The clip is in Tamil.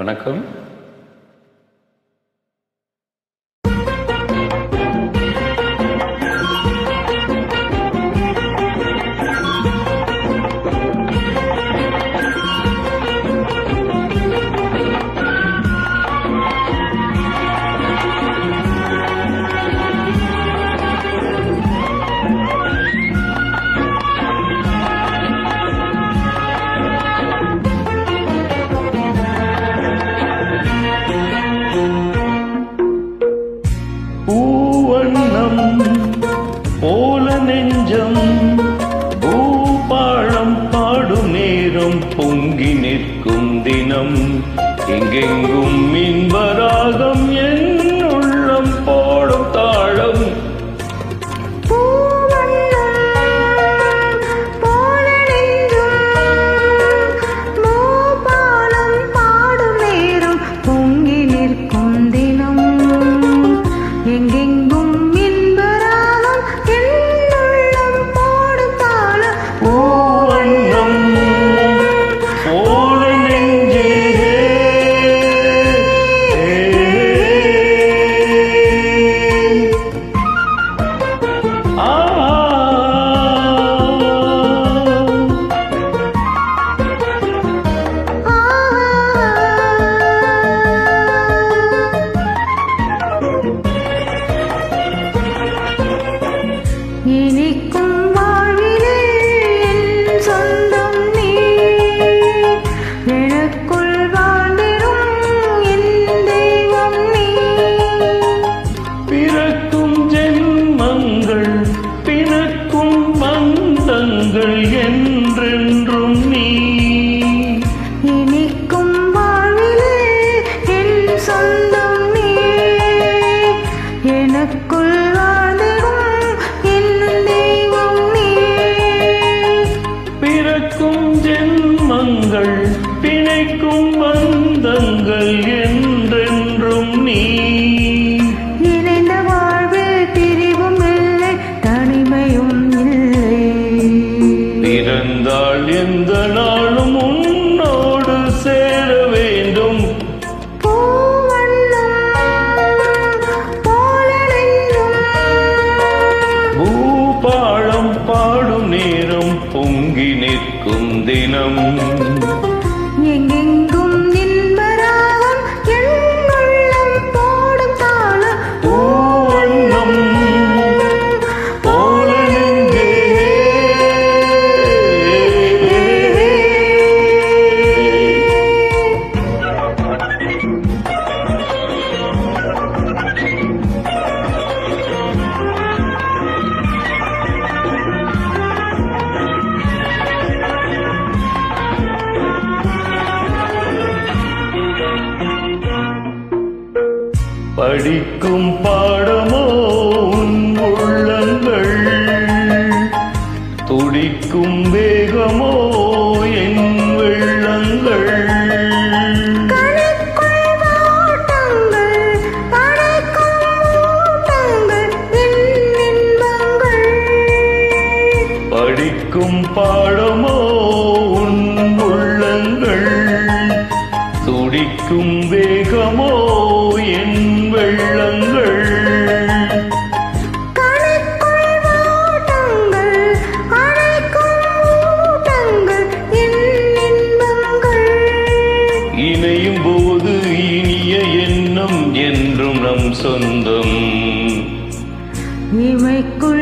வணக்கம். பூவண்ணம் போல நெஞ்சம் பூபாளம் பாடும் நேரம் பொங்கி நிற்கும் தினம் எங்கெங்கும் மின்பராகம் என் உள்ளம் போடும் தாளம். இனிக்கும் வாழ்விலே என் சொந்தம் நீ, எனக்குள் வாழ்ந்திடும் என் தெய்வம் நீ. பிறக்கும் ஜென்மங்கள் பிறக்கும் பந்தங்கள் என்றென்றும் நீ. இனிக்கும் வாழ்விலே என் சொந்தம் நீ, எனக்குள் ஜென்மங்கள் பிணைக்கும் பந்தங்கள் என்றென்றும் நீ. இணைந்த வாழ்வில் பிரிவும் இல்லை, தனிமையும் இல்லை. பிறந்தால் எந்த நாளும் உன்னோடு சேர வேண்டும். பூபாளம் பாடும் நேரம் பொங்கி நிற்கும் தினம் எங்கெங்கும் நின்பராகம் என் உள்ளம் போடும் தாளம். பூவண்ணம் போல நெஞ்சே படிக்கும் பாடமோ உன் உள்ளங்கள், துடிக்கும் வேகமோ என் வெள்ளங்கள். படிக்கும் பாடமோ உன் உள்ளங்கள், துடிக்கும் வேகமோ என் வெள்ளங்கள். இணையும் போது இனிய எண்ணம் என்றும் நம் சொந்தம். இமைக்குள்